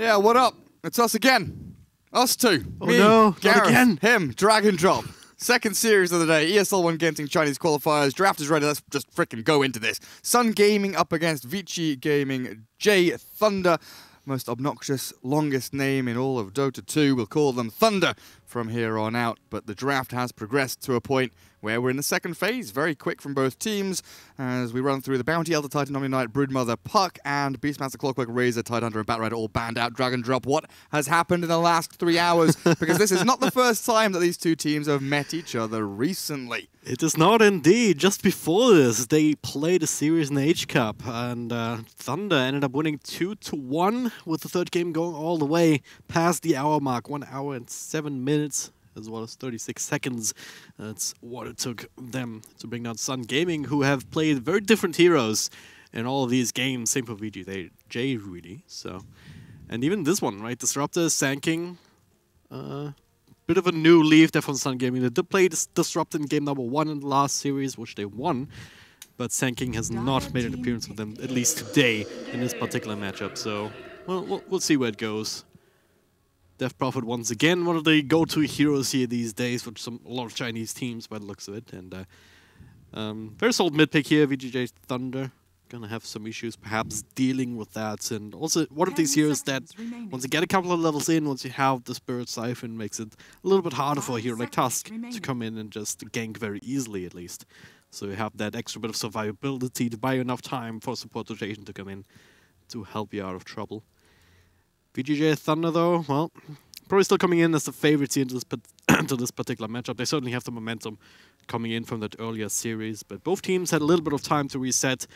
Yeah, what up? It's us again. Us two. Oh Me, no, Gareth, not again. him, drag and drop. Second series of the day, ESL One Genting Chinese qualifiers. Draft is ready, let's just frickin' go into this. Sun Gaming up against VG Gaming J Thunder. Most obnoxious, longest name in all of Dota 2. We'll call them Thunder from here on out. But the draft has progressed to a point where we're in the second phase. Very quick from both teams as we run through the Bounty Elder, Titan Omni-Knight, Broodmother, Puck, and Beastmaster, Clockwork, Razor, Tidehunter, and Batrider all banned out. Drag and drop. What has happened in the last 3 hours? Because this is not the first time that these two teams have met each other recently. It is not indeed. Just before this, they played a series in the H-Cup, and Thunder ended up winning 2-1, with the third game going all the way past the hour mark, 1 hour and 7 minutes, as well as 36 seconds. That's what it took them to bring down Sun Gaming, who have played very different heroes in all of these games. Same for VGJ.T, really. So, and even this one, right? Disruptor, Sanking. Bit of a new leaf there from Sun Gaming. They did play Disrupt in game number 1 in the last series, which they won, but Sanking has not made an appearance with them, at least today, in this particular matchup. So, well, we'll see where it goes. Death Prophet once again, one of the go-to heroes here these days for a lot of Chinese teams, by the looks of it. And very solid mid-pick here, VGJ Thunder. Gonna have some issues perhaps dealing with that, and also one of these heroes that once you get a couple of levels in, once you have the Spirit Siphon, makes it a little bit harder for a hero like Tusk to come in and just gank very easily, at least. So you have that extra bit of survivability to buy you enough time for support rotation to come in to help you out of trouble. VGJ Thunder though, well, probably still coming in as the favorites into this particular matchup. They certainly have the momentum coming in from that earlier series, but both teams had a little bit of time to reset.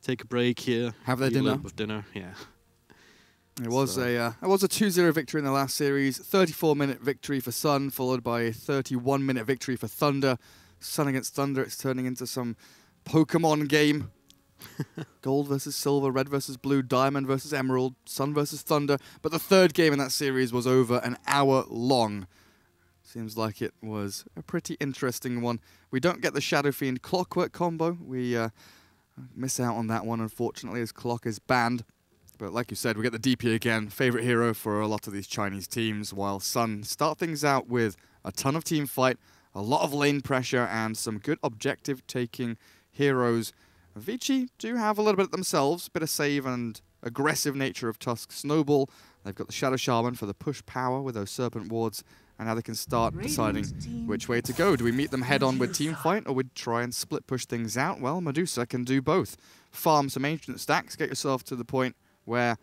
Take a break here. Have their dinner. With dinner, yeah. It was a 2-0 victory in the last series. 34-minute victory for Sun, followed by a 31-minute victory for Thunder. Sun against Thunder, it's turning into some Pokemon game. Gold versus silver, red versus blue, diamond versus emerald, Sun versus Thunder. But the third game in that series was over an hour long. Seems like it was a pretty interesting one. We don't get the Shadow Fiend Clockwork combo. We miss out on that one, unfortunately, as Clock is banned. But like you said, we get the DP again, favorite hero for a lot of these Chinese teams, while Sun start things out with a ton of team fight, a lot of lane pressure, and some good objective-taking heroes. Vici do have a little bit themselves, a bit of save and aggressive nature of Tusk Snowball. They've got the Shadow Shaman for the push power with those Serpent Wards, and now they can start deciding which way to go. Do we meet them head-on with team fight, or we try and split push things out? Well, Medusa can do both. Farm some ancient stacks, get yourself to the point where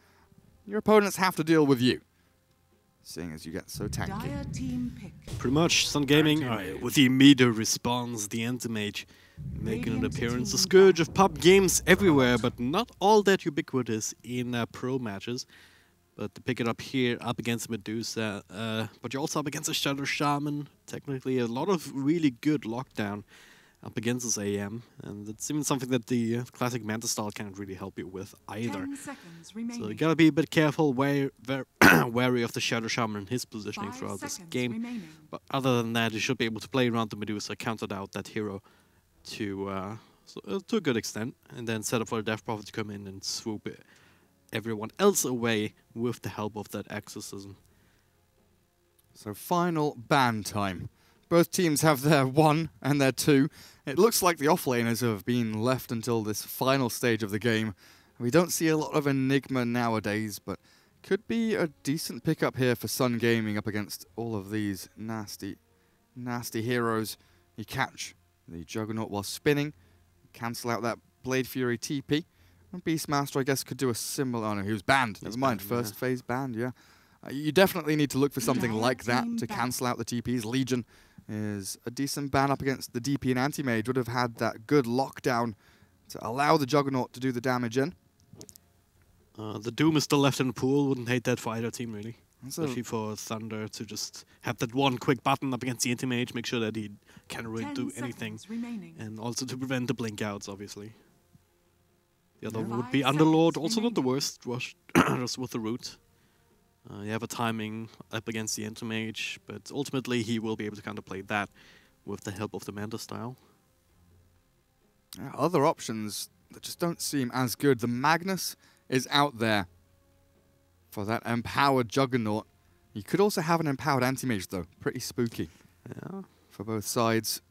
your opponents have to deal with you, seeing as you get so tanky. Pretty much, Sun Gaming, with the immediate response, the Anti-Mage making an appearance. The scourge of pub games everywhere, but not all that ubiquitous in pro matches. But to pick it up here, up against Medusa, but you're also up against a Shadow Shaman. Technically, a lot of really good lockdown up against this AM, and it's even something that the classic Manta style can't really help you with either. So you gotta be a bit careful, wary of the Shadow Shaman and his positioning throughout this game. But other than that, you should be able to play around the Medusa, counter out that hero to a good extent, and then set up for a Death Prophet to come in and swoop everyone else away with the help of that exorcism. So final ban time. Both teams have their 1 and their 2. It looks like the offlaners have been left until this final stage of the game. We don't see a lot of Enigma nowadays, but could be a decent pickup here for Sun Gaming up against all of these nasty, nasty heroes. You catch the Juggernaut while spinning, cancel out that Blade Fury TP. And Beastmaster, I guess, could do a similar... Oh, no, he was banned. Never mind. First phase banned, yeah. You definitely need to look for something like that to cancel out the TPs. Legion is a decent ban up against the DP and Anti-Mage. Would have had that good lockdown to allow the Juggernaut to do the damage in. The Doom is still left in the pool. Wouldn't hate that for either team, really. Especially for Thunder to just have that one quick button up against the Anti-Mage, make sure that he can't really do anything. And also to prevent the blink outs, obviously. The other would be Underlord, also not the worst, just with the root. You have a timing up against the Anti-Mage, but ultimately he will be able to counterplay that with the help of the Manta style. Other options that just don't seem as good. The Magnus is out there for that empowered Juggernaut. You could also have an empowered anti-mage, though. Pretty spooky. Yeah. For both sides.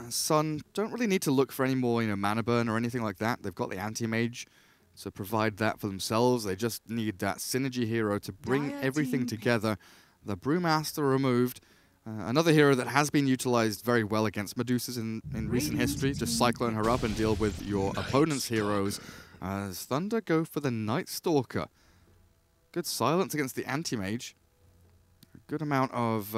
Sun don't really need to look for any more, mana burn or anything like that. They've got the anti-mage to provide that for themselves. They just need that synergy hero to bring everything together. The Brewmaster removed. Another hero that has been utilized very well against Medusas in recent history. Just cyclone her up and deal with your opponent's heroes. As Thunder go for the Night Stalker. Good silence against the anti-mage. A good amount of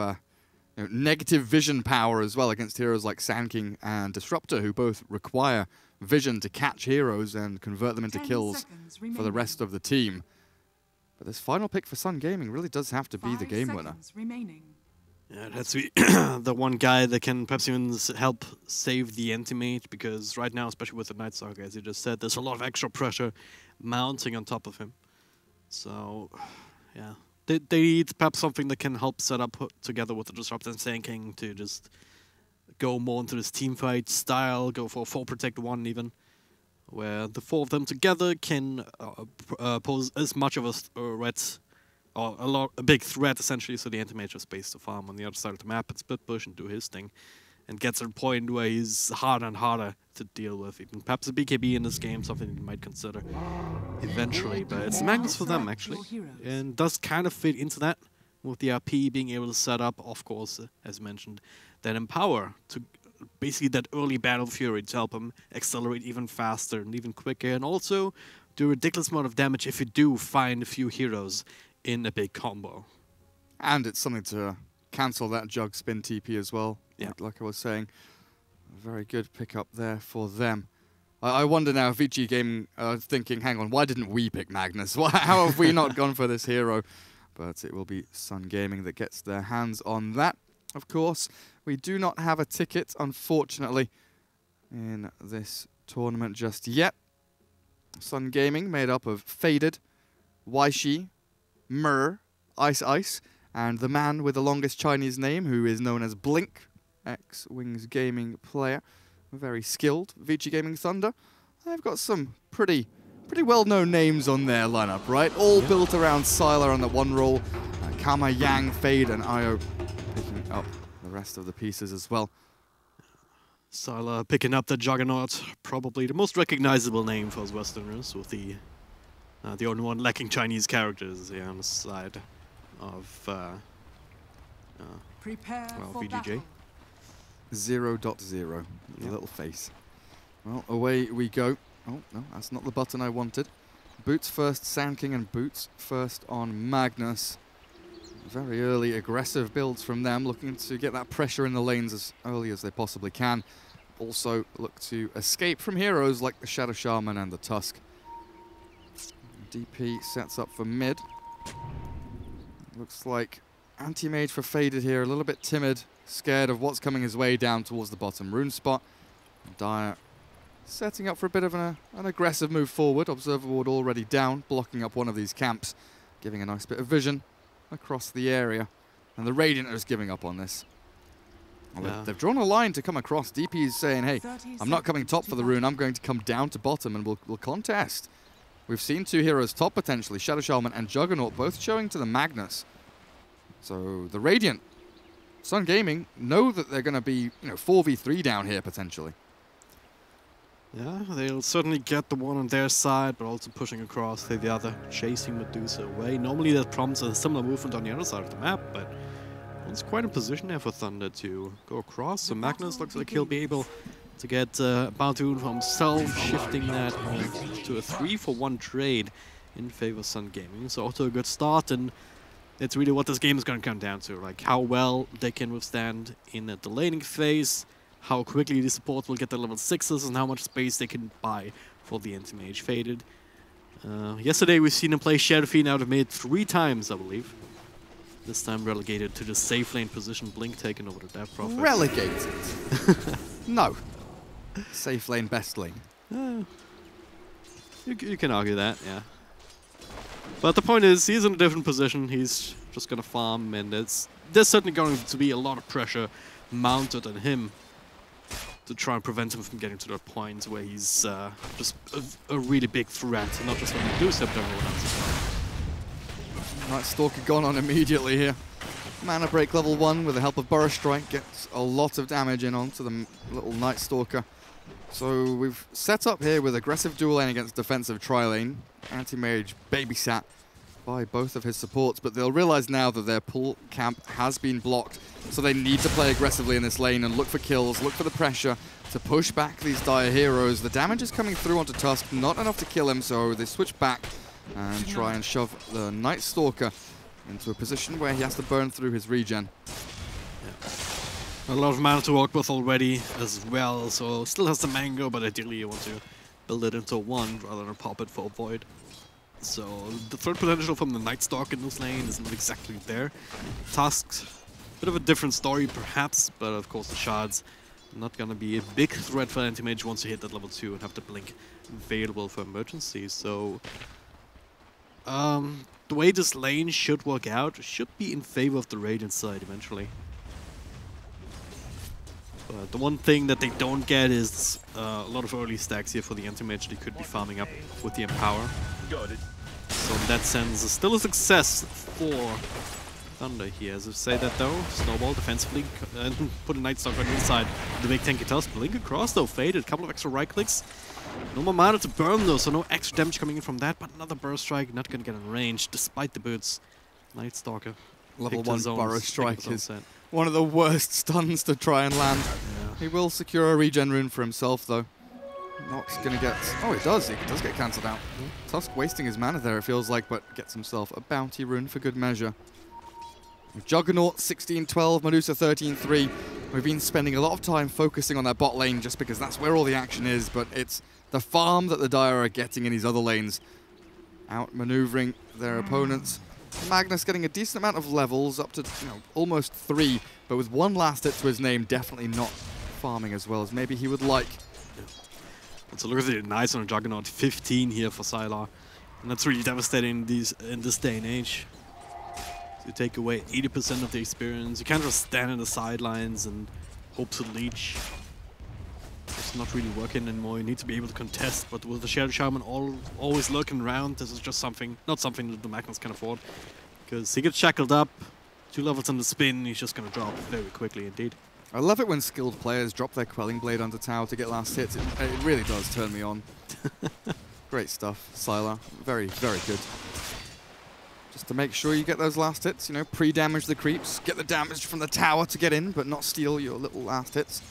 negative vision power as well against heroes like Sand King and Disruptor, who both require vision to catch heroes and convert them into kills for the rest of the team. But this final pick for Sun Gaming really does have to be the game winner. Yeah, that's the one guy that can perhaps even help save the anti-mage, because right now, especially with the Night Stalker, as you just said, there's a lot of extra pressure mounting on top of him. So, yeah. They need perhaps something that can help set up together with the Disruptor and Sand King to just go more into this teamfight style, go for a 4-protect-1 even, where the 4 of them together can pose as much of a threat, or a big threat essentially, so the anti-mage has space to farm on the other side of the map and split push and do his thing, and gets to a point where he's harder and harder to deal with. Even perhaps a BKB in this game, something you might consider eventually, but it's Magnus for them actually, and does kind of fit into that, with the RP being able to set up, of course, as mentioned, that Empower to basically that early Battle Fury to help him accelerate even faster and even quicker, and also do a ridiculous amount of damage if you do find a few heroes in a big combo. And it's something to cancel that Jug Spin TP as well, yeah. like I was saying. A very good pickup there for them. I wonder now if VG Gaming are thinking, hang on, why didn't we pick Magnus? How have we not gone for this hero? But it will be Sun Gaming that gets their hands on that. Of course, we do not have a ticket, unfortunately, in this tournament just yet. Sun Gaming made up of Faded, Waishi, Mur, Ice, and the man with the longest Chinese name, who is known as Blink, ex-Wings Gaming player. Very skilled. VG Gaming Thunder. They've got some pretty well-known names on their lineup, right? All built around Sylar on the one roll. Kama, Yang, Fade, and Io picking up the rest of the pieces as well. Sylar picking up the Juggernaut, probably the most recognizable name for us Westerners, with the only one lacking Chinese characters here on the side of VGJ. 0.0, the little face. Well, away we go. Oh, no, that's not the button I wanted. Boots first, Sand King, and Boots first on Magnus. Very early aggressive builds from them, looking to get that pressure in the lanes as early as they possibly can. Also look to escape from heroes like the Shadow Shaman and the Tusk. DP sets up for mid. Looks like anti-mage for Faded here, a little bit timid, scared of what's coming his way down towards the bottom rune spot. Dire setting up for a bit of an aggressive move forward. Observer Ward already down, blocking up one of these camps, giving a nice bit of vision across the area. And the Radiant are just giving up on this. Well, they've drawn a line to come across. DP is saying, hey, I'm not coming top for the rune, I'm going to come down to bottom and we'll contest. We've seen 2 heroes top potentially, Shadow Shaman and Juggernaut, both showing to the Magnus. So the Radiant, Sun Gaming, know that they're going to be 4v3 down here potentially. Yeah, they'll certainly get the one on their side, but also pushing across to the other, chasing Medusa away. Normally that prompts a similar movement on the other side of the map, but it's quite a position there for Thunder to go across. So Magnus looks like he'll be able to get Baltoon for himself, shifting that to a 3-for-1 trade in favor of Sun Gaming. So also a good start, and it's really what this game is going to come down to, like how well they can withstand in the laning phase, how quickly the support will get the level 6s, and how much space they can buy for the anti-mage. Faded. Yesterday we've seen him play Shadow Fiend out of mid 3 times, I believe. This time relegated to the safe lane position, Blink taking over the Death Prophet. Relegated? No. Safe lane, best lane. You can argue that, yeah. But the point is, he's in a different position. He's just going to farm, and there's certainly going to be a lot of pressure mounted on him to try and prevent him from getting to that point where he's just a really big threat, not just on Medusa, but everyone else as well. Night Stalker gone on immediately here. Mana Break level 1 with the help of Burrow Strike gets a lot of damage in onto the little Night Stalker. So we've set up here with aggressive dual lane against defensive tri-lane. Anti-Mage babysat by both of his supports, but they'll realize now that their pull camp has been blocked, so they need to play aggressively in this lane and look for kills, look for the pressure to push back these dire heroes. The damage is coming through onto Tusk, not enough to kill him, so they switch back and try and shove the Night Stalker into a position where he has to burn through his regen. Yeah. A lot of mana to work with already as well, so still has the mango, but ideally you want to build it into one rather than pop it for a void. So the threat potential from the Night Stalker in this lane is not exactly there. Tusk, bit of a different story perhaps, but of course the shards not gonna be a big threat for Anti-Mage once you hit that level 2 and have the blink available for emergencies. So the way this lane should work out should be in favor of the Radiant side eventually. But the one thing that they don't get is a lot of early stacks here for the Anti-Mage they could be farming up with the Empower. Got it. So in that sense, it's still a success for Thunder here. As I say that though, Snowball defensively and put a Night Stalker on the inside. The big tanky Tusk, blink across though, faded, a couple of extra right clicks. No more mana to burn though, so no extra damage coming in from that, but another Burrow Strike, not gonna get in range despite the boots. Night Stalker. Level 1 Burrow Strike is one of the worst stuns to try and land. Yeah. He will secure a regen rune for himself though. Not gonna get... Oh, it does. It does get cancelled out. Tusk wasting his mana there, it feels like, but gets himself a bounty rune for good measure. Juggernaut 16-12, Medusa 13-3. We've been spending a lot of time focusing on that bot lane just because that's where all the action is, but it's the farm that the Dire are getting in these other lanes. Outmaneuvering their opponents. Magnus getting a decent amount of levels, up to almost 3, but with one last hit to his name, definitely not farming as well as maybe he would like. So look at the nice on a Juggernaut, 15 here for Sylar. And that's really devastating in this day and age. So you take away 80% of the experience. You can't just stand in the sidelines and hope to leech. It's not really working anymore. You need to be able to contest, but with the Shadow Shaman always lurking around, this is just not something that the Magnus can afford. Because he gets shackled up, 2 levels on the spin, he's just going to drop very quickly indeed. I love it when skilled players drop their Quelling Blade onto tower to get last hits. It really does turn me on. Great stuff, Sylar. Very, very good. Just to make sure you get those last hits, pre-damage the creeps, get the damage from the tower to get in, but not steal your little last hits.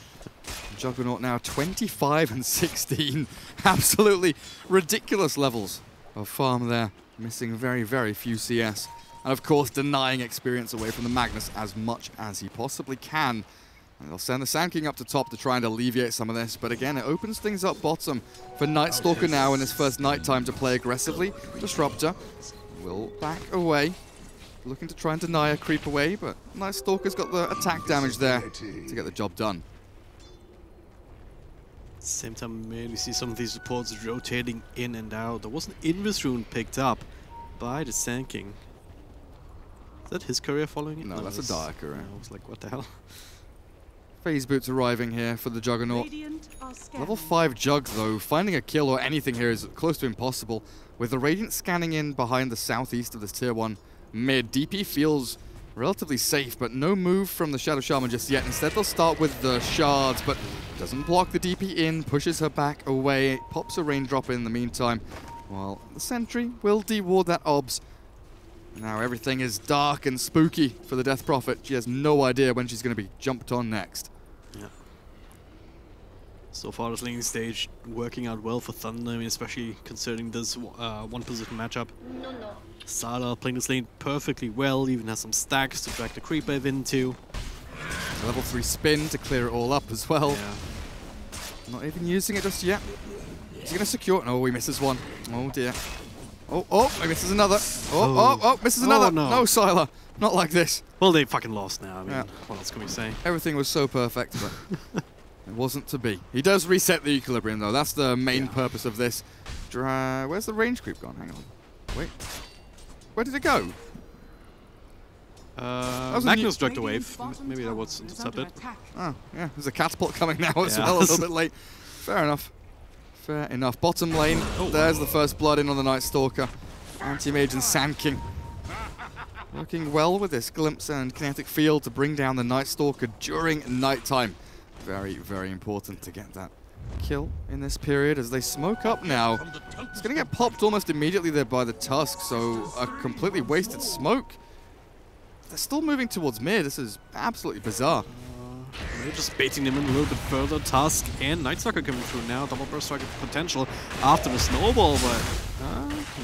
Juggernaut now 25 and 16. Absolutely ridiculous levels of farm there. Missing very, very few CS. And of course, denying experience away from the Magnus as much as he possibly can. And they'll send the Sand King up to top to try and alleviate some of this. But again, it opens things up bottom for Night Stalker now in his first night time to play aggressively. Disruptor will back away. Looking to try and deny a creep away, but Night Stalker's got the attack damage there to get the job done. Same time, man, we see some of these supports rotating in and out. There was an Invis rune picked up by the Sand King. Is that his courier following it? No, that's a Dire courier. I was like, what the hell? Phase boots arriving here for the Juggernaut. Level 5 Jug, though, finding a kill or anything here is close to impossible. With the Radiant scanning in behind the southeast of this Tier 1 mid, DP feels relatively safe, but no move from the Shadow Shaman just yet. Instead, they'll start with the shards, but doesn't block the DP in, pushes her back away, pops a raindrop in the meantime. While the Sentry will deward that obs. Now everything is dark and spooky for the Death Prophet. She has no idea when she's going to be jumped on next. Yeah. So far, this laning stage working out well for Thunder, I mean, especially considering this one-position matchup. Sylar playing this lane perfectly well, even has some stacks to drag the creep wave into. Level 3 spin to clear it all up as well. Yeah. Not even using it just yet. He's going to secure it. Oh, he misses one. Oh dear. Oh, he misses another. Oh, misses another. No. No, Sylar. Not like this. Well, they fucking lost now. I mean, yeah. What else can we say? Everything was so perfect, but it wasn't to be. He does reset the equilibrium, though. That's the main purpose of this. Where's the range creep gone? Hang on. Wait. Where did it go? Magnus dragged a wave. Maybe that was intercepted. Oh, yeah. There's a catapult coming now as well, a little bit late. Fair enough. Fair enough. Bottom lane. There's the first blood in on the Night Stalker. Anti-Mage and Sand King. Working well with this glimpse and kinetic field to bring down the Night Stalker during nighttime. Very, very important to get that kill in this period as they smoke up now. It's going to get popped almost immediately there by the Tusk, so a completely wasted smoke. They're still moving towards mid. This is absolutely bizarre. They're just baiting them in a little bit further. Tusk and Night Stalker coming through now. Double burst strike potential after the snowball, but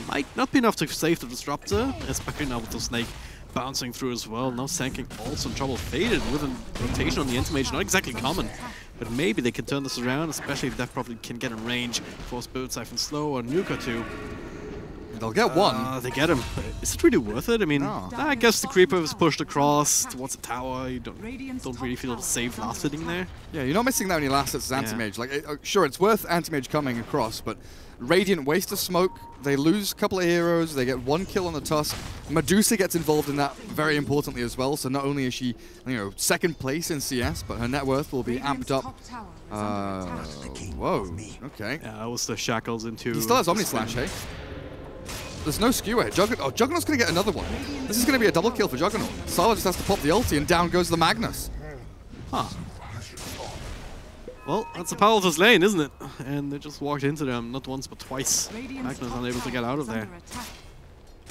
might not be enough to save the disruptor, especially now with the snake bouncing through as well. Now Sanking also in trouble. Faded with a rotation on the Anti-Mage. Not exactly common, but maybe they can turn this around, especially if that probably can get in range. Force Spirit Siphon slow or Nuke or two. They'll get one. They get him. Is it really worth it? I mean, I guess the creeper was pushed across towards the tower. You don't really feel safe last hitting there. Yeah, you're not missing that when you last hits Anti-Mage. Like, sure, it's worth Anti-Mage coming across, but Radiant waste a smoke. They lose a couple of heroes. They get one kill on the Tusk. Medusa gets involved in that very importantly as well. So not only is she, you know, second place in CS, but her net worth will be amped up. Whoa. Okay. Yeah, that was the shackles into. He still has Omni Slash, hey? There's no skewer here. Juggernaut's going to get another one. This is going to be a double kill for Juggernaut. Sala just has to pop the ulti and down goes the Magnus. Huh. Well, that's the power of this lane, isn't it? And they just walked into them, not once but twice. Magnus unable to get out of there.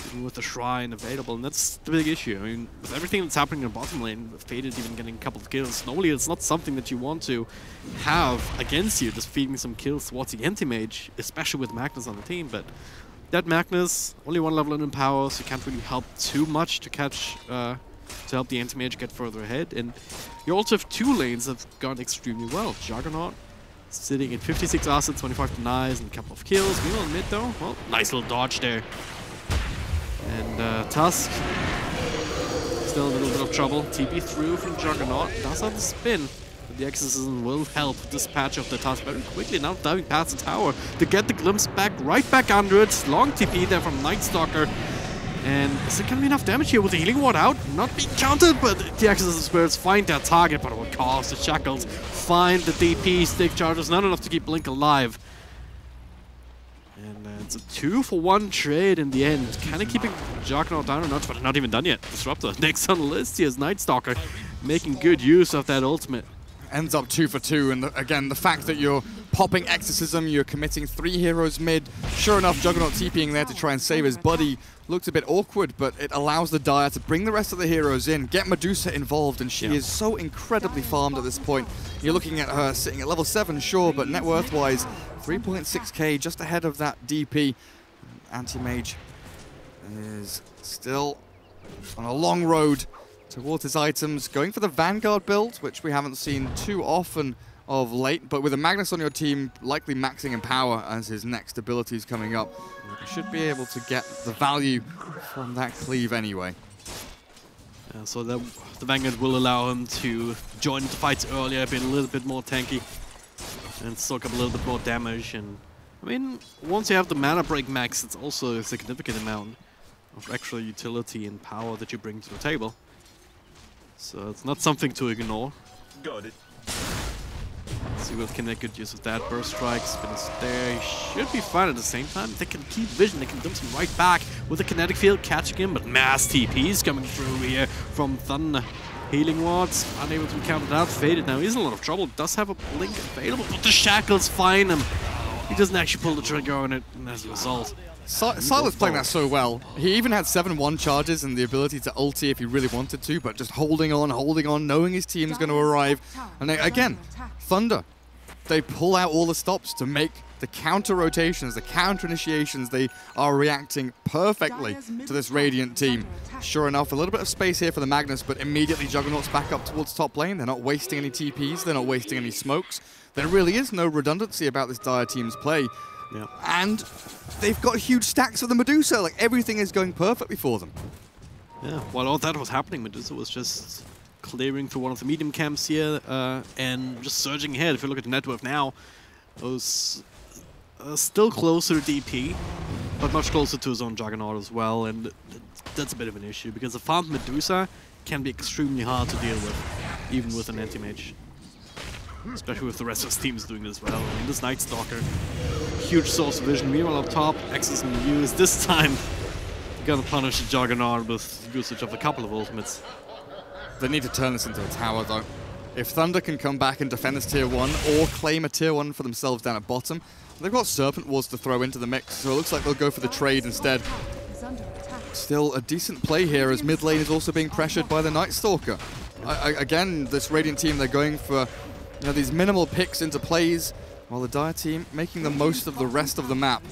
Even with the Shrine available, and that's the big issue. I mean, with everything that's happening in the bottom lane, with Faded even getting a couple of kills, normally it's not something that you want to have against you, just feeding some kills towards the Anti-Mage, especially with Magnus on the team, but that Magnus, only one level in power, so you can't really help too much to catch, to help the Anti-Mage get further ahead. And you also have two lanes that have gone extremely well. Juggernaut sitting at 56 assets, 25 denies, and a couple of kills. Meanwhile, mid though, well, nice little dodge there. And Tusk, still a little bit of trouble. TP through from Juggernaut, does have the spin. The Exorcism will help dispatch of the Tusk very quickly, now diving past the tower to get the glimpse back, right back under it. Long TP there from Night Stalker. And is it going to be enough damage here with the Healing Ward out? Not being countered, but the Exorcism Spirits find their target, but it will cost the Shackles. Find the DP, stick charges, not enough to keep Blink alive. And it's a 2-for-1 trade in the end. Kind of keeping Juggernaut down a notch, but not even done yet. Disruptor next on the list here is Night Stalker, making good use of that ultimate. Ends up 2 for 2, and again, the fact that you're popping Exorcism, you're committing 3 heroes mid. Sure enough, Juggernaut TPing there to try and save his buddy. Looks a bit awkward, but it allows the Dire to bring the rest of the heroes in, get Medusa involved, and she is so incredibly farmed at this point. You're looking at her sitting at level 7, sure, but net worth-wise, 3.6k, just ahead of that DP. Anti-Mage is still on a long road towards his items, going for the Vanguard build, which we haven't seen too often of late, but with a Magnus on your team, likely maxing in power as his next ability is coming up, you should be able to get the value from that cleave anyway. So the Vanguard will allow him to join the fights earlier, be a little bit more tanky, and soak up a little bit more damage. And I mean, once you have the mana break max, it's also a significant amount of extra utility and power that you bring to the table. So it's not something to ignore. Got it. Seaworth can make good use of that. Burst strike, spin is there. He should be fine at the same time. They can keep vision, they can dump him right back with the kinetic field, catching him, but mass TPs coming through here from Thunder. Healing wards, unable to be counted out. Faded now, he's in a lot of trouble. Does have a blink available, but the shackles find him. He doesn't actually pull the trigger on it, and as a result, Silas playing that so well. He even had 7-1 charges and the ability to ulti if he really wanted to, but just holding on, knowing his team's going to arrive. And they, again, Thunder, they pull out all the stops to make the counter rotations, the counter initiations. They are reacting perfectly to this Radiant team. Sure enough, a little bit of space here for the Magnus, but immediately Juggernaut's back up towards top lane. They're not wasting any TPs, they're not wasting any smokes. There really is no redundancy about this Dire team's play. yeah. And they've got huge stacks of the Medusa. Like, everything is going perfectly for them. Yeah, while all that was happening, Medusa was just clearing through one of the medium camps here and just surging ahead. If you look at the net worth now, it was still closer to DP, but much closer to his own Juggernaut as well. And that's a bit of an issue, because the farmed Medusa can be extremely hard to deal with, even with an anti-mage. Especially with the rest of his teams doing this well. I mean, this Night Stalker, huge source of vision. Meanwhile up top, Exorcism used. This time, Gonna punish the Juggernaut with usage of a couple of ultimates. They need to turn this into a tower, though. If Thunder can come back and defend this tier 1 or claim a tier 1 for themselves down at bottom, they've got Serpent Wards to throw into the mix, so it looks like they'll go for the trade instead. Still a decent play here as mid lane is also being pressured by the Night Stalker. Again, this Radiant team, they're going for these minimal picks into plays, while the Dire team making the most of the rest of the map.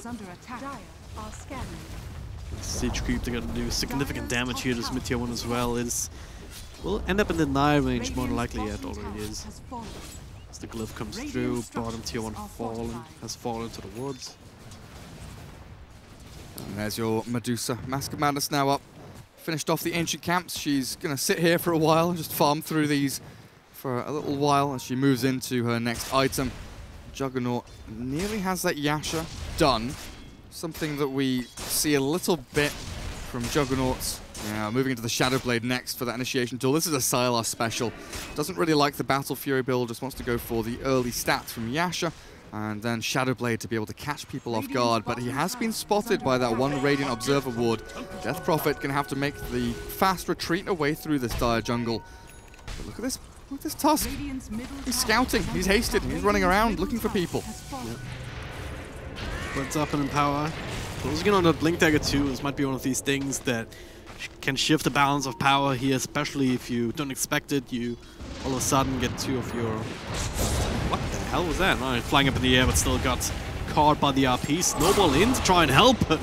Siege creep, they're gonna do significant damage here. This mid tier 1 as well will end up in the deny range, more than likely. It already is. As the glyph comes through, bottom tier 1 has fallen to the woods. And there's your Medusa. Mask of Madness now up. Finished off the ancient camps. She's gonna sit here for a while, just farm through these for a little while as she moves into her next item. Juggernaut nearly has that Yasha done. Something that we see a little bit from Juggernauts. Yeah, moving into the Shadow Blade next for that initiation tool. This is a Sylar special. Doesn't really like the Battle Fury build, just wants to go for the early stats from Yasha. And then Shadow Blade to be able to catch people off guard. But he has been spotted by that one Radiant Observer ward. Death Prophet gonna have to make the fast retreat away through this dire jungle. But look at this. Look at this Tusk. He's scouting. He's hasted. He's running around looking for people. Yep. What's up in power? Closing on the Blink Dagger too. This might be one of these things that can shift the balance of power here, especially if you don't expect it. You all of a sudden get two of your... What the hell was that? Oh, flying up in the air, but still got caught by the RP. Snowball in to try and help, but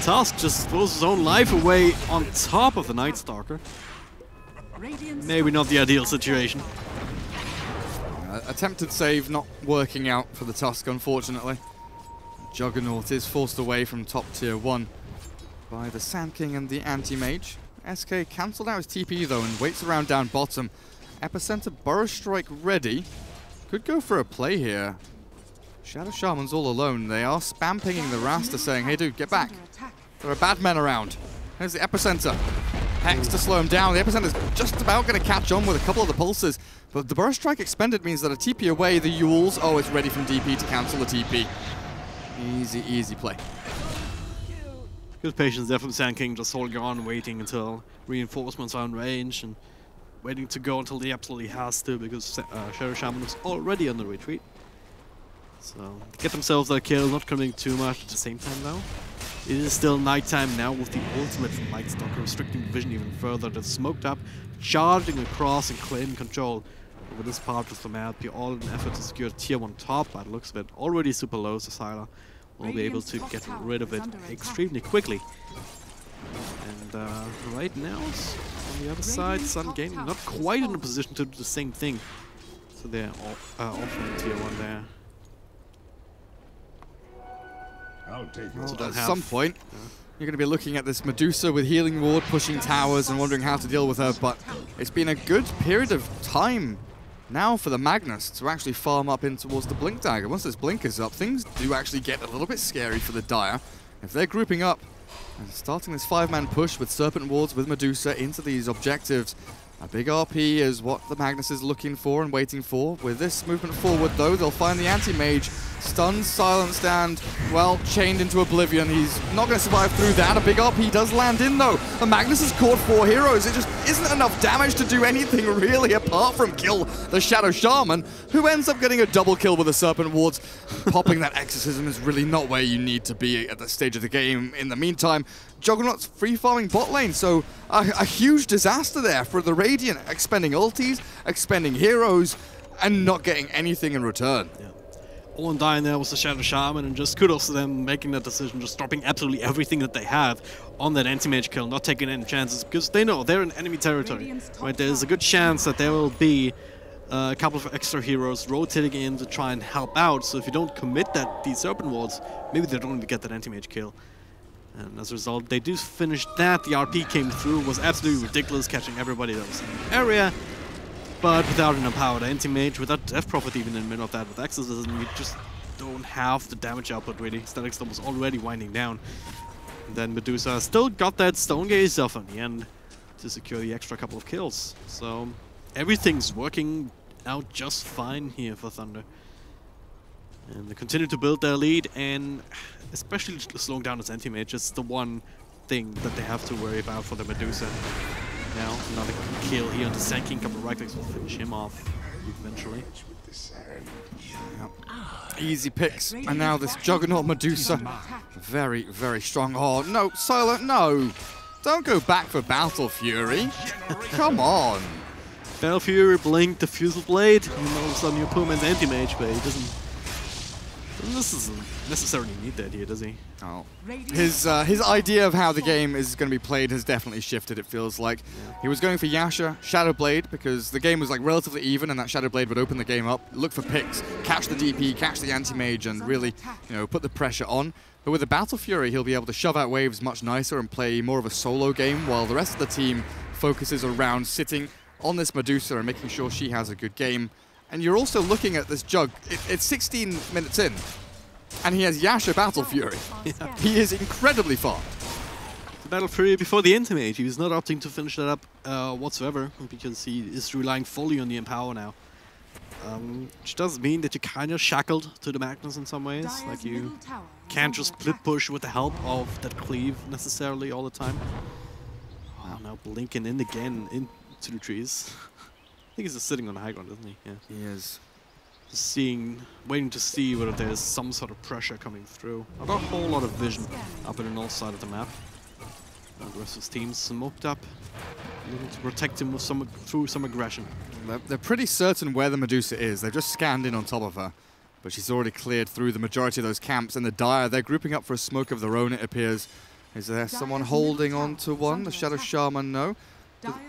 Tusk just throws his own life away on top of the Night Stalker. Maybe not the ideal situation. Attempted save not working out for the Tusk, unfortunately. Juggernaut is forced away from top tier 1 by the Sand King and the Anti-Mage. SK cancelled out his TP though and waits around down bottom. Epicenter Burrow Strike ready. Could go for a play here. Shadow Shaman's all alone. They are spam pinging the Rasta saying, hey dude, get back. There are bad men around. Here's the Epicenter. Hex to slow him down. The Epicenter's just about going to catch on with a couple of the pulses. But the Burrow Strike expended means that a TP away, the Yules, oh, it's ready from DP to cancel the TP. Easy, easy play. Good patience there from Sand King, just holding on, waiting until reinforcements are in range and waiting to go until he absolutely has to, because Shadow Shaman is already on the retreat. So, get themselves that kill, not committing too much at the same time though. It is still nighttime now with the ultimate from Night Stalker, restricting vision even further. That's smoked up, charging across and claiming control over this part of the map. All in an effort to secure tier 1 top, by the looks of it. Already super low, so Sylar will be able to get rid of it extremely quickly. And right now, on the other side, Sun Gaming not quite in a position to do the same thing. So they're offering tier 1 there. Well, at some point, you're going to be looking at this Medusa with Healing Ward pushing towers and wondering how to deal with her, but it's been a good period of time now for the Magnus to actually farm up in towards the Blink Dagger. Once this Blink is up, things do actually get a little bit scary for the Dire. If they're grouping up and starting this 5-man push with Serpent Wards with Medusa into these objectives, a big RP is what the Magnus is looking for and waiting for. With this movement forward, though, they'll find the Anti-Mage stunned, silenced, and, well, chained into oblivion. He's not going to survive through that. A big RP does land in, though. The Magnus has caught 4 heroes. It just isn't enough damage to do anything, really, apart from kill the Shadow Shaman, who ends up getting a double kill with the Serpent Wards. Popping that Exorcism is really not where you need to be at this stage of the game. In the meantime, Juggernaut's free-farming bot lane, so a huge disaster there for the Radiant, expending ultis, expending heroes, and not getting anything in return. Yeah. All in dying there was the Shadow Shaman, and just kudos to them making that decision, just dropping absolutely everything that they have on that anti-mage kill, not taking any chances, because they know they're in enemy territory. Right, there's a good chance that there will be a couple of extra heroes rotating in to try and help out, so if you don't commit these Serpent Wards, maybe they don't even get that anti-mage kill. And as a result, they do finish that. The RP came through, was absolutely ridiculous, catching everybody that was in the area. But without an empowered anti-mage, without Death Prophet even in the middle of that with Exorcism, you just don't have the damage output really. Static Storm was already winding down. And then Medusa still got that Stone Gaze off in the end to secure the extra couple of kills. So everything's working out just fine here for Thunder. And they continue to build their lead, and especially slowing down its anti-mage is the one thing that they have to worry about for the Medusa. Now, another kill here on the Sand King. Couple of right clicks will finish him off eventually. Easy picks, and now this Juggernaut Medusa. Very, very strong. Oh, no, Silent, no. Don't go back for Battle Fury. Come on. Battle Fury blinked the Fusel Blade, and all of a sudden your opponent's anti-mage, but he doesn't necessarily need that here, does he? Oh. His idea of how the game is going to be played has definitely shifted, it feels like. Yeah. He was going for Yasha, Shadow Blade, because the game was like relatively even, and that Shadow Blade would open the game up, look for picks, catch the DP, catch the anti-mage, and really, you know, put the pressure on. But with the Battle Fury, he'll be able to shove out waves much nicer and play more of a solo game, while the rest of the team focuses around sitting on this Medusa and making sure she has a good game. And you're also looking at this Jug. It's 16 minutes in, and he has Yasha Battle Fury. Yeah. He is incredibly fast. The Battle Fury before the Anti-Mage. He was not opting to finish that up whatsoever, because he is relying fully on the Empower now. Which does mean that you're kind of shackled to the Magnus in some ways. Like you can't just split push with the help of that cleave necessarily all the time. Oh, now blinking in again into the trees. I think he's just sitting on the high ground, isn't he? Yeah. He is. Just waiting to see whether there's some sort of pressure coming through. Not a whole lot of vision up in the north side of the map. The rest of his team's smoked up, looking to protect him with through some aggression. They're pretty certain where the Medusa is. They've just scanned in on top of her, but she's already cleared through the majority of those camps. And the Dire, they're grouping up for a smoke of their own, it appears. Is there someone holding on to one? The Shadow Shaman, no.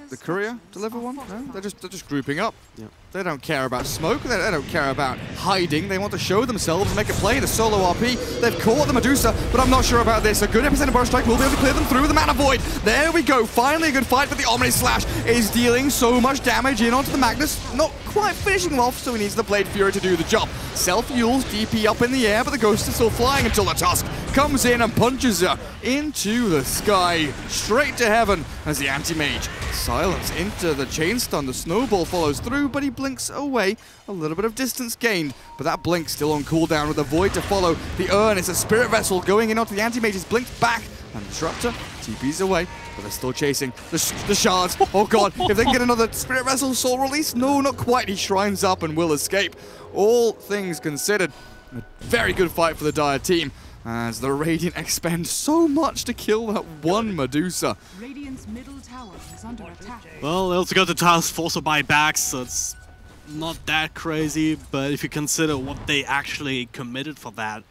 The Courier deliver one? No, they're just grouping up. Yep. They don't care about smoke. They don't care about hiding. They want to show themselves and make a play. The solo RP. They've caught the Medusa, but I'm not sure about this. A good epicenter burst strike will be able to clear them through with the Mana Void. There we go. Finally a good fight, but the Omni Slash is dealing so much damage in onto the Magnus. Not quite finishing him off, so he needs the Blade Fury to do the job. Self-Yules, DP up in the air, but the Ghost is still flying until the Tusk comes in and punches her into the sky, straight to heaven as the Anti-Mage silence into the Chain Stun. The Snowball follows through, but he blinks away. A little bit of distance gained, but that blink still on cooldown with the Void to follow. The Urn is a Spirit Vessel going in onto the Anti-Mage. Is blinked back, and Disruptor TP's away, but they're still chasing the shards. Oh god, if they can get another Spirit Vessel Soul Release? No, not quite. He shrines up and will escape. All things considered, a very good fight for the Dire team, as the Radiant expend so much to kill that one Medusa. Radiant's middle tower is under attack. Well, they also got the task force of buybacks, so it's not that crazy, but if you consider what they actually committed for that,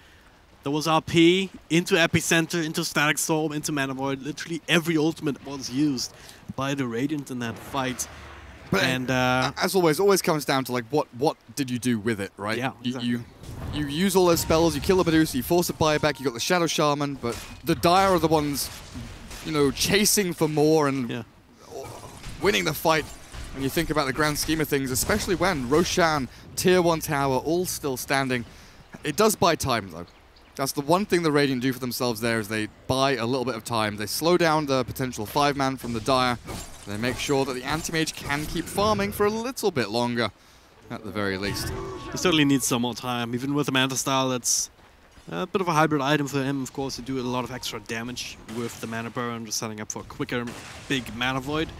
there was RP into Epicenter, into Static Storm, into Mana Void. Literally every ultimate was used by the Radiant in that fight. But and as always comes down to like what did you do with it, right? Yeah, exactly. You use all those spells, you kill a Medusa, you force a buyback, you got the Shadow Shaman, but the Dire are the ones, you know, chasing for more and winning the fight. When you think about the grand scheme of things, especially when Roshan, Tier 1 tower, all still standing, it does buy time though. That's the one thing the Radiant do for themselves there, is they buy a little bit of time. They slow down the potential 5-man from the Dire. They make sure that the Anti-Mage can keep farming for a little bit longer, at the very least. He certainly needs some more time. Even with the Manta Style, that's a bit of a hybrid item for him, of course, to do a lot of extra damage with the Mana Burn, just setting up for a quicker, big Mana Void.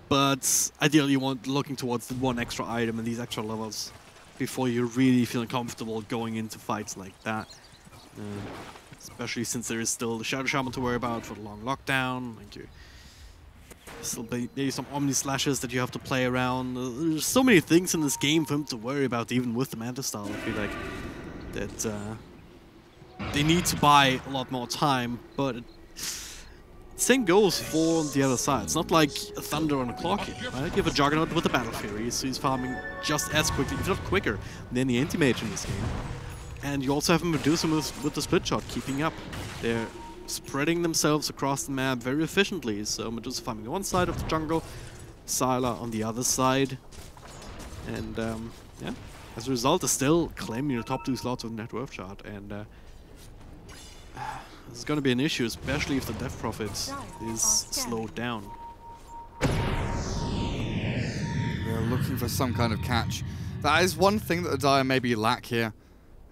But ideally, you want looking towards the one extra item and these extra levels before you're really feeling comfortable going into fights like that. Especially since there is still the Shadow Shaman to worry about for the long lockdown. Like you still maybe some Omni Slashes that you have to play around. There's so many things in this game for him to worry about, even with the Manta Style. I feel like that they need to buy a lot more time, but same goes for the other side. It's not like a Thunder on a clock here, right? You have a Juggernaut with the Battle Fury, so he's farming just as quickly, if not quicker, than the Anti-Mage in this game. And you also have a Medusa with the split shot keeping up. They're spreading themselves across the map very efficiently. So Medusa farming on one side of the jungle, Sylar on the other side. And yeah, as a result, they're still claiming the top 2 slots of the net worth chart. And this is going to be an issue, especially if the death profit is slowed down. They're looking for some kind of catch. That is one thing that the Dire maybe lack here,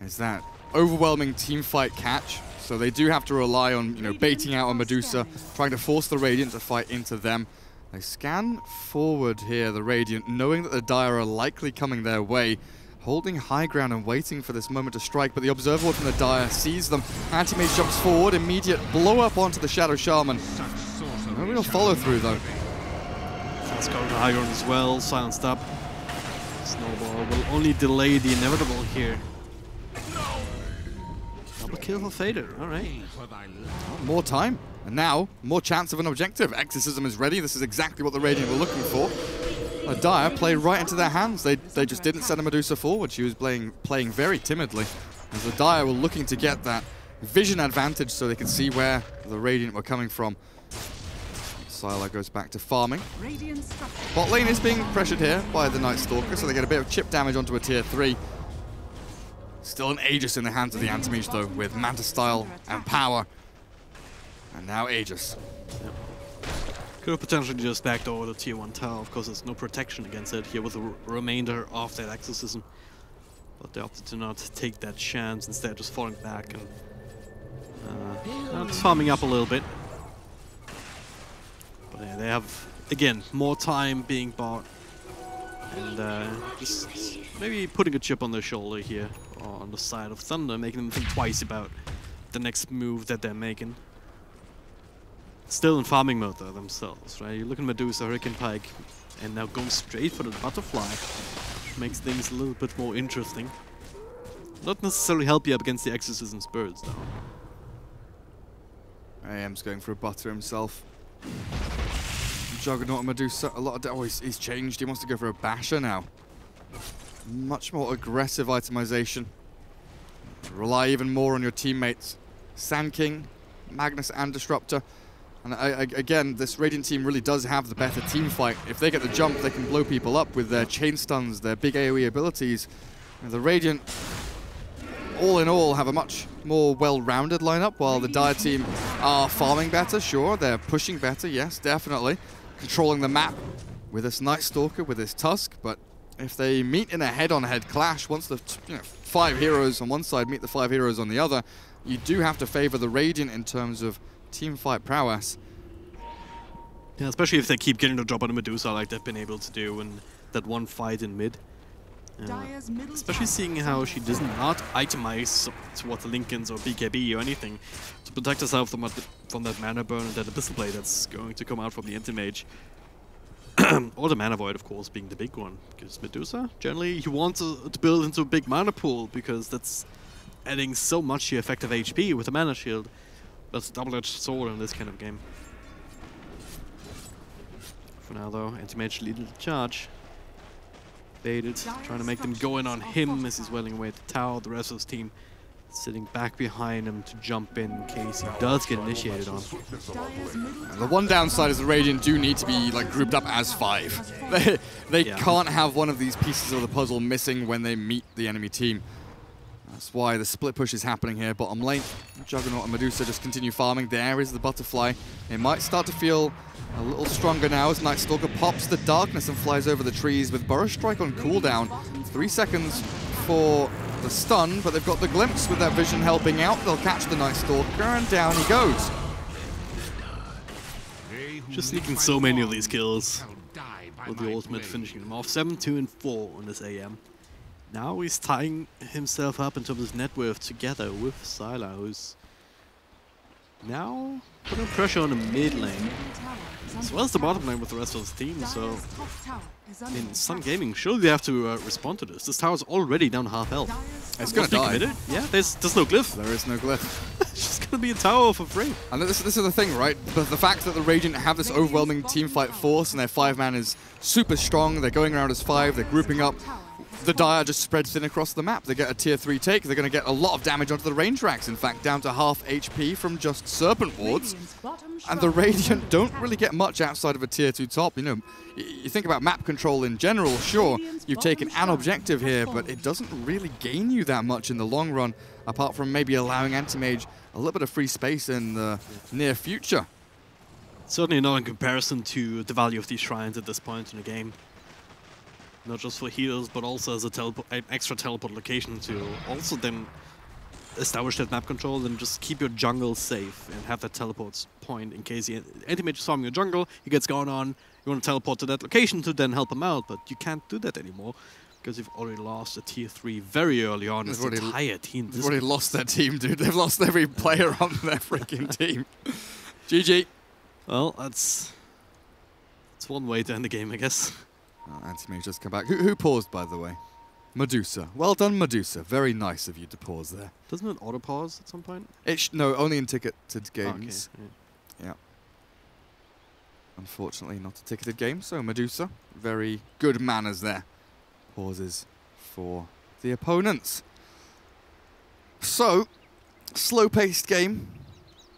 is that overwhelming teamfight catch. So they do have to rely on, you know, baiting out a Medusa, trying to force the Radiant to fight into them. They scan forward here, the Radiant, knowing that the Dire are likely coming their way, holding high ground and waiting for this moment to strike, but the Observer Ward from the Dire sees them. Anti-Mage jumps forward, immediate blow up onto the Shadow Shaman. No real follow through though. That's going to high ground as well, silenced up. Snowball will only delay the inevitable here. Double kill for Fader, alright. More time, and now more chance of an objective. Exorcism is ready, this is exactly what the Radiant were looking for. The Dire played right into their hands. They just didn't send a Medusa forward. She was playing very timidly. As the Dire were looking to get that vision advantage so they could see where the Radiant were coming from. Sylar goes back to farming. Bot lane is being pressured here by the Night Stalker, so they get a bit of chip damage onto a tier 3. Still an Aegis in the hands of the Anti-Mage though, with Manta Style and power. And now Aegis. Yep. Could have potentially just backed over the tier 1 tower. Of course, there's no protection against it here with the remainder of that exorcism. But they opted to not take that chance, instead just falling back and just farming up a little bit. But yeah, they have, again, more time being bought. And just maybe putting a chip on their shoulder here, or on the side of Thunder, making them think twice about the next move that they're making. Still in farming mode though themselves, right? You're looking at Medusa, Hurricane Pike, and now going straight for the Butterfly, which makes things a little bit more interesting. Not necessarily help you up against the Exorcism's birds though. AM's going for a butter himself. Juggernaut and Medusa, a lot of he's changed. He wants to go for a basher now. Much more aggressive itemization. Rely even more on your teammates. Sand King, Magnus and Disruptor. And again, this Radiant team really does have the better team fight. If they get the jump, they can blow people up with their chain stuns, their big AoE abilities. And the Radiant, all in all, have a much more well-rounded lineup, while the Dire team are farming better, sure. They're pushing better, yes, definitely. Controlling the map with this Night Stalker, with this Tusk, but if they meet in a head-on-head clash, once the 5 heroes on one side meet the 5 heroes on the other, you do have to favor the Radiant in terms of team fight prowess. Yeah, especially if they keep getting the drop on the Medusa like they've been able to do in that one fight in mid. Especially seeing how she does not itemize towards the Lincolns or BKB or anything to protect herself from that mana burn and that Abyssal Blade that's going to come out from the Anti-Mage. Or the Mana Void, of course, being the big one. Because Medusa, generally, you want to build into a big mana pool because that's adding so much to your effective HP with a Mana Shield. That's a double-edged sword in this kind of game. For now, though, Anti-Mage leading the charge. Baited, trying to make them go in on him as he's welling away at the tower. The rest of his team sitting back behind him to jump in case he does get initiated on. And the one downside is the Radiant do need to be like grouped up as 5. They can't have one of these pieces of the puzzle missing when they meet the enemy team. That's why the split push is happening here. Bottom lane, Juggernaut and Medusa just continue farming. There is the Butterfly. It might start to feel a little stronger now as Night Stalker pops the darkness and flies over the trees with Burrow Strike on cooldown. 3 seconds for the stun, but they've got the glimpse with that vision helping out. They'll catch the Night Stalker and down he goes. Just sneaking so many of these kills with the ultimate finishing them off. 7, 2, and 4 on this AM. Now he's tying himself up in terms of his net worth together with Sylar, who's now putting pressure on the mid lane, as well as the bottom lane with the rest of his team. So, in Sun Gaming, surely they have to respond to this. This tower's already down half health. It's gonna die. Yeah, there's no glyph. There is no glyph. It's just gonna be a tower for free. And this is the thing, right? But the fact that the Radiant have this overwhelming team fight force and their 5-man is super strong, they're going around as 5, they're grouping up. The Dire just spread thin across the map. They get a tier 3 take. They're going to get a lot of damage onto the range racks. In fact, down to half HP from just Serpent Wards. And the Radiant don't really get much outside of a tier 2 top. You know, you think about map control in general, sure, you've taken an objective here, but it doesn't really gain you that much in the long run, apart from maybe allowing Anti-Mage a little bit of free space in the near future. Certainly not in comparison to the value of these shrines at this point in the game. Not just for heals, but also as a extra teleport location to also then establish that map control, then just keep your jungle safe and have that teleport point in case the anti-mage is farming your jungle, he gets going on, you want to teleport to that location to then help him out, but you can't do that anymore because you've already lost a tier 3 very early on. It's the entire team. They've already lost their team, dude. They've lost every player on their freaking team. GG. Well, that's one way to end the game, I guess. Anti-mage just come back. Who paused, by the way? Medusa. Well done, Medusa. Very nice of you to pause there. Doesn't it auto-pause at some point? No, only in ticketed games. Okay. Yeah. Unfortunately, not a ticketed game, so Medusa, very good manners there. Pauses for the opponents. So, slow-paced game,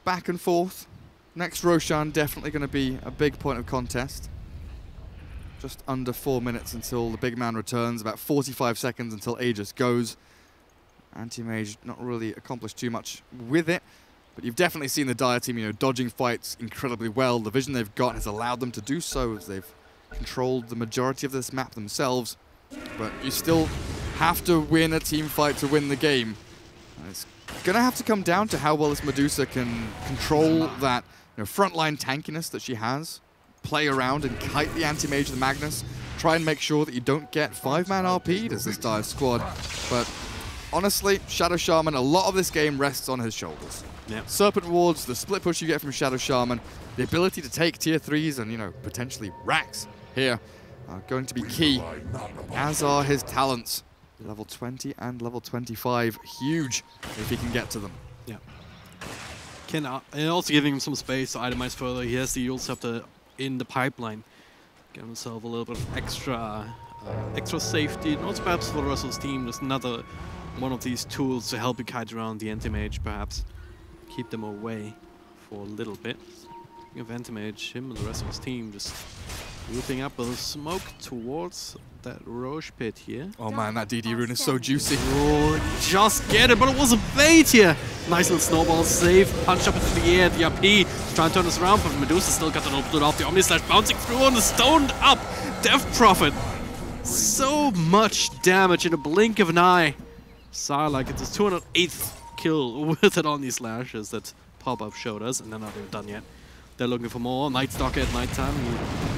back and forth. Next Roshan definitely going to be a big point of contest. Just under 4 minutes until the big man returns, about 45 seconds until Aegis goes. Anti-mage not really accomplished too much with it, but you've definitely seen the Dire team, dodging fights incredibly well. The vision they've got has allowed them to do so as they've controlled the majority of this map themselves. But you still have to win a team fight to win the game. And it's going to have to come down to how well this Medusa can control that frontline tankiness that she has. Play around and kite the anti-mage of the Magnus. Try and make sure that you don't get 5-man RP'd as this Dire squad. But honestly, Shadow Shaman, a lot of this game rests on his shoulders. Yep. Serpent Wards, the split push you get from Shadow Shaman, the ability to take tier 3s and, potentially racks here are going to be key, as are his talents. Level 20 and level 25, huge if he can get to them. Yeah. And also giving him some space to itemize further. He has the Eul Scepter in the pipeline. Give himself a little bit of extra safety, and also perhaps for the rest of his team, just another one of these tools to help you kite around the anti-mage, perhaps. Keep them away for a little bit. Speaking of anti-mage, him and the rest of his team just looping up with smoke towards that Roche pit here. Oh man, that DD rune is so juicy. Oh, just get it, but it was a bait here. Nice little snowball save, punched up into the air, the RP, trying to turn this around, but Medusa still got the little bit off the Omni Slash, bouncing through on the stoned up Death Prophet. So much damage in a blink of an eye. Sarlacc gets his 208th kill with it on these slashes that Pop-Up showed us, and they're not even done yet. They're looking for more. Night Stalker at nighttime.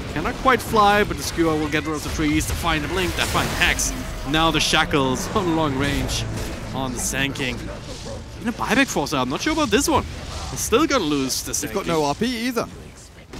He cannot quite fly, but the Skewer will get rid of the trees to find a blink, that find Hex. Now the Shackles on long range on the Sand King. And a buyback force out. I'm not sure about this one. He's still gonna lose the Sand King. He's got no RP either.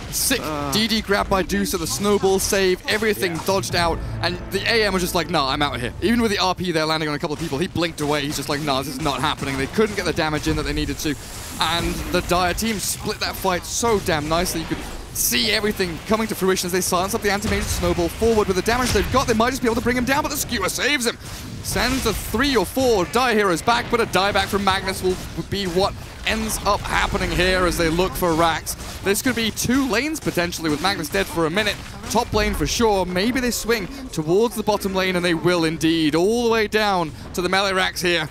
Sick DD grab by Deucer, the snowball save, everything dodged out, and the AM was just like, nah, I'm out of here. Even with the RP there landing on a couple of people, he blinked away. He's just like, nah, this is not happening. They couldn't get the damage in that they needed to, and the Dire team split that fight so damn nicely. You could see everything coming to fruition as they silence up the anti-mage snowball forward. With the damage they've got, they might just be able to bring him down, but the Skewer saves him. Sends the 3 or 4 Dire heroes back, but a dieback from Magnus will be what ends up happening here as they look for racks. This could be 2 lanes potentially with Magnus dead for a minute. Top lane for sure. Maybe they swing towards the bottom lane, and they will indeed. All the way down to the melee racks here.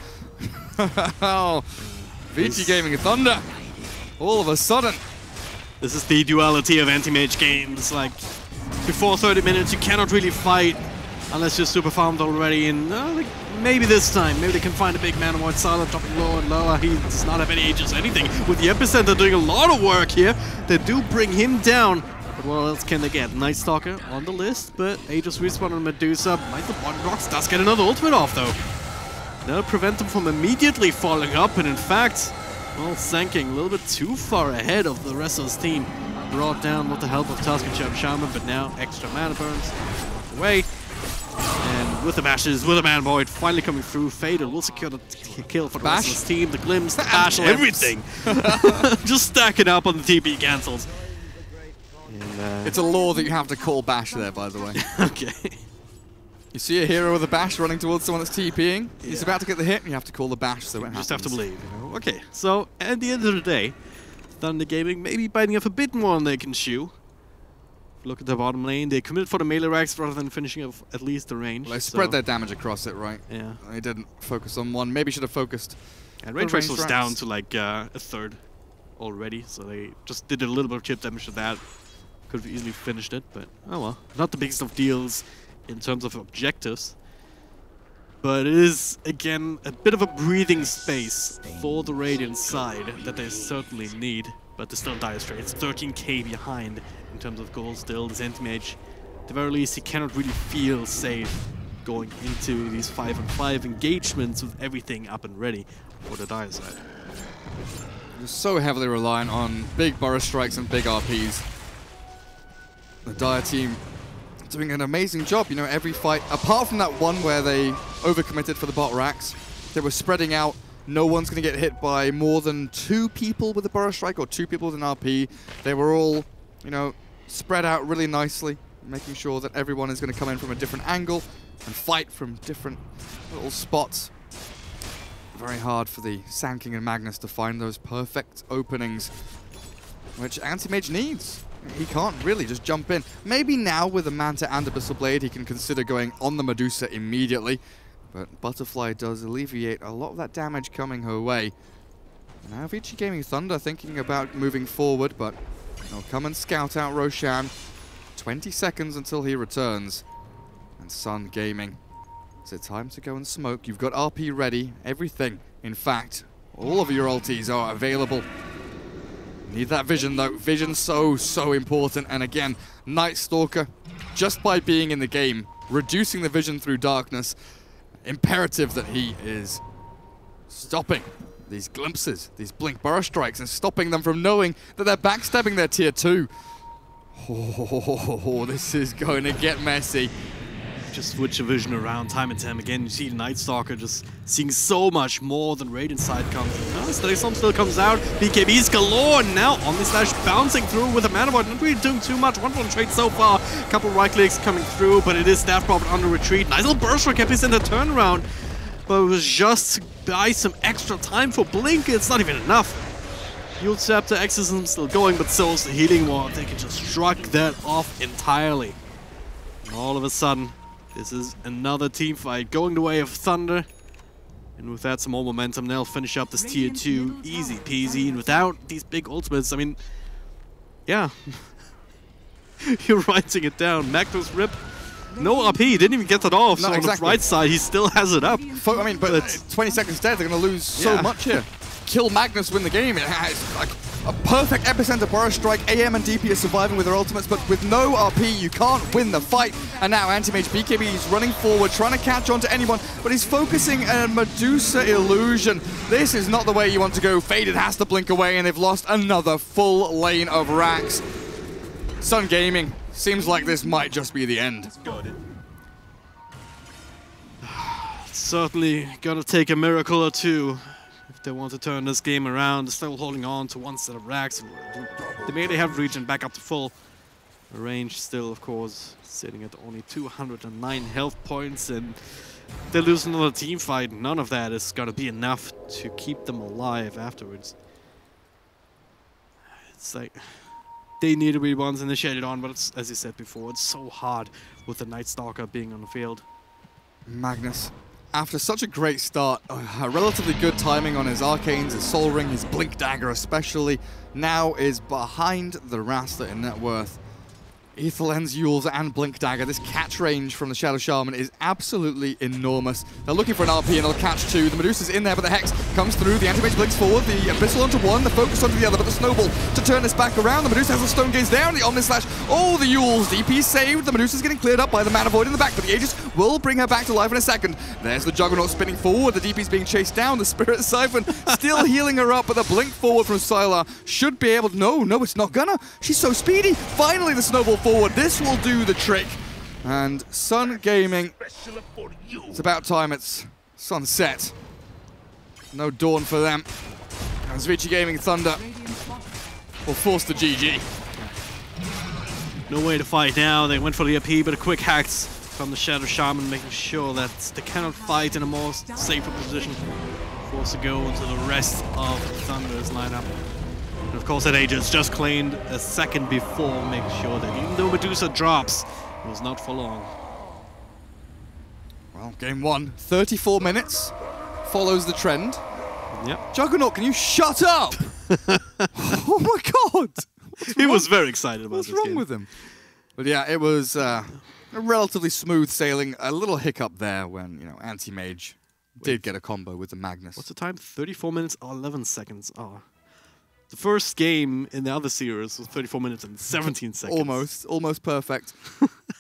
Oh, VG Gaming Thunder. All of a sudden. This is the duality of anti-mage games. Like, before 30 minutes, you cannot really fight unless you're super farmed already. And maybe this time, maybe they can find a big man while Silent dropping lower and lower. He does not have any Aegis or anything. With the Epicenter doing a lot of work here, they do bring him down. But what else can they get? Night Stalker on the list, but Aegis respawn on Medusa. Might the Body Rocks does get another ultimate off though. That'll prevent them from immediately falling up, and in fact, well, Sand King a little bit too far ahead of the rest of his team. Brought down with the help of Tusk and Shaman, but now extra mana burns away. And with the bashes, with the Man Void finally coming through, Fatal will secure the kill for the rest of his team. The Glimpse, the Bash, everything. Just stacking up on the TP cancels. And, it's a law that you have to call Bash there, by the way. Okay. You see a hero with a Bash running towards someone that's TPing. He's about to get the hit, and you have to call the Bash, so it just have to believe, you know. Okay, so at the end of the day, Thunder Gaming maybe biting off a bit more than they can chew. Look at the bottom lane. They committed for the melee racks rather than finishing off at least the range. Well, they spread their damage across it, right? Yeah. They didn't focus on one. Maybe should have focused. And range racks was down to like a third already, so they just did a little bit of chip damage to that. Could have easily finished it, but oh well. Not the biggest of deals in terms of objectives. But it is, again, a bit of a breathing space for the Radiant side that they certainly need. But they're still dire straits. 13k behind in terms of goals still. The Sentimage, at the very least, he cannot really feel safe going into these 5-on-5 engagements with everything up and ready for the dire side. You're so heavily reliant on big burst strikes and big RPs. The Dire team doing an amazing job, you know, every fight, apart from that one where they overcommitted for the bot racks, they were spreading out. No one's going to get hit by more than 2 people with a burst strike or 2 people with an RP. They were all, you know, spread out really nicely, making sure that everyone is going to come in from a different angle and fight from different little spots. Very hard for the Sand King and Magnus to find those perfect openings, which Anti-Mage needs. He can't really just jump in. Maybe now with the Manta and the Abyssal Blade, he can consider going on the Medusa immediately. But Butterfly does alleviate a lot of that damage coming her way. Now VG Gaming Thunder thinking about moving forward, but they'll come and scout out Roshan. 20 seconds until he returns. And Sun Gaming. Is it time to go and smoke? You've got RP ready. Everything. In fact, all of your ultis are available. Need that vision though. Vision's so important. And again, Night Stalker, just by being in the game, reducing the vision through darkness, imperative that he is stopping these glimpses, these blink burst strikes, and stopping them from knowing that they're backstabbing their tier 2. Oh, this is going to get messy. Just switch the vision around time and time again. You see Night Stalker just seeing so much more than Radiant side comes. Storm still comes out. BKB's galore. Now Omnislash bouncing through with a Mana Void. Not really doing too much. 1-1 trade so far. Couple right clicks coming through, but it is Staff Prophet on the retreat. Nice little burst for Epicenter turnaround. But it was just to buy some extra time for Blink. It's not even enough. Yield Scepter, Exorcism still going, but so is the Healing Ward. They can just shrug that off entirely. And all of a sudden, this is another team fight going the way of Thunder. And with that, some more momentum. They'll finish up this tier 2 easy peasy. And without these big ultimates, I mean, yeah. You're writing it down. Magnus rip. No RP, didn't even get that off. So exactly. On the right side, he still has it up. I mean, but 20 seconds dead, they're going to lose so much here. Kill Magnus, win the game. It has like a perfect epicenter burst strike. AM and DP are surviving with their ultimates, but with no RP, you can't win the fight. And now Anti-Mage BKB is running forward, trying to catch on to anyone, but he's focusing a Medusa illusion. This is not the way you want to go. Faded has to blink away, and they've lost another full lane of racks. Sun Gaming, seems like this might just be the end. Certainly gonna take a miracle or two. They want to turn this game around. They're still holding on to one set of racks. They mainly have region back up to full. The range still, of course, sitting at only 209 health points, and they lose another team fight. None of that is going to be enough to keep them alive afterwards. It's like they need to be ones initiated on, but it's, as you said before, it's so hard with the Night Stalker being on the field. Magnus, after such a great start, relatively good timing on his Arcanes, his Soul Ring, his Blink Dagger especially, now is behind the Rasta in net worth. Aether Lens, Yules, and Blink Dagger. This catch range from the Shadow Shaman is absolutely enormous. They're looking for an RP and they'll catch 2. The Medusa's in there, but the Hex comes through. The Anti-Mage blinks forward. The Abyssal onto 1, the Focus onto the other, but the Snowball to turn this back around. The Medusa has the Stone Gaze down. The Omnislash. Oh, the Yules. DP saved. The Medusa's getting cleared up by the Mana Void in the back, but the Aegis will bring her back to life in a second. There's the Juggernaut spinning forward. The DP's being chased down. The Spirit Siphon still healing her up, but the blink forward from Sylar should be able to... No, it's not gonna. She's so speedy. Finally, the Snowball forward. This will do the trick. And Sun Gaming, it's about time it's sunset. No dawn for them. As VG Gaming Thunder will force the GG. No way to fight now. They went for the AP, but a quick hacks from the Shadow Shaman, making sure that they cannot fight in a more safer position. Forced to go into the rest of Thunder's lineup. And of course, that Aegis just claimed a second before, making sure that even though Medusa drops, it was not for long. Well, game 1, 34 minutes, follows the trend. Yep. Juggernaut, can you shut up? Oh my god! He was very excited about this game. What's wrong with him? But yeah, it was relatively smooth sailing. A little hiccup there when, you know, Anti-Mage did get a combo with the Magnus. What's the time? 34 minutes or 11 seconds. Oh. The first game in the other series was 34 minutes and 17 seconds. Almost perfect.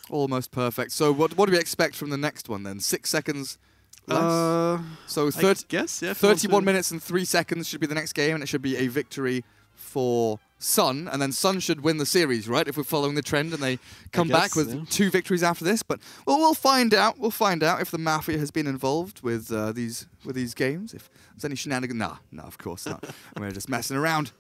Almost perfect. So what do we expect from the next one then? 6 seconds less? So 31 minutes and 3 seconds should be the next game, and it should be a victory for Sun, and then Sun should win the series, right? If we're following the trend and they come back with 2 victories after this. But we'll find out. We'll find out if the Mafia has been involved with these games. If there's any shenanigans. No, of course not. We're just messing around.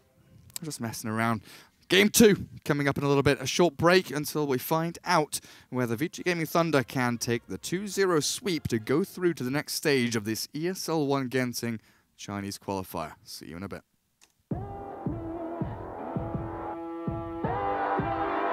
Game 2 coming up in a little bit. A short break until we find out whether VG Gaming Thunder can take the 2-0 sweep to go through to the next stage of this ESL One Genting Chinese qualifier. See you in a bit.